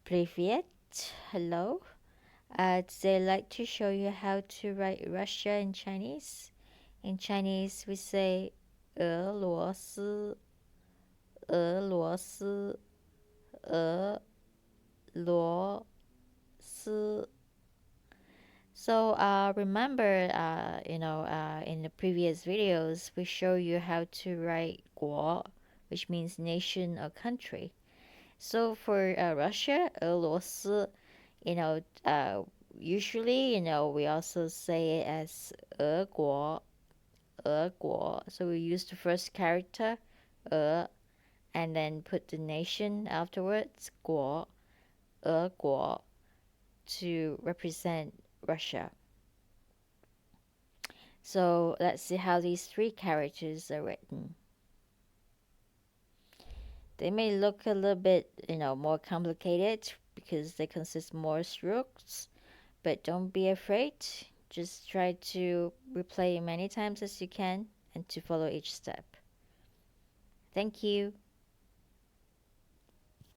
Привет, hello. Today I'd like to show you how to write Russia in Chinese. In Chinese, we say 俄罗斯,俄罗斯,俄罗斯. So remember, in the previous videos, we show you how to write 国, which means nation or country. So for Russia, 俄罗斯, usually, we also say it as 俄国, 俄国. So we use the first character, 俄, and then put the nation afterwards, 国, 俄国, to represent Russia. So let's see how these three characters are written. They may look a little bit, more complicated because they consist more strokes, but don't be afraid. Just try to replay many times as you can and to follow each step. Thank you.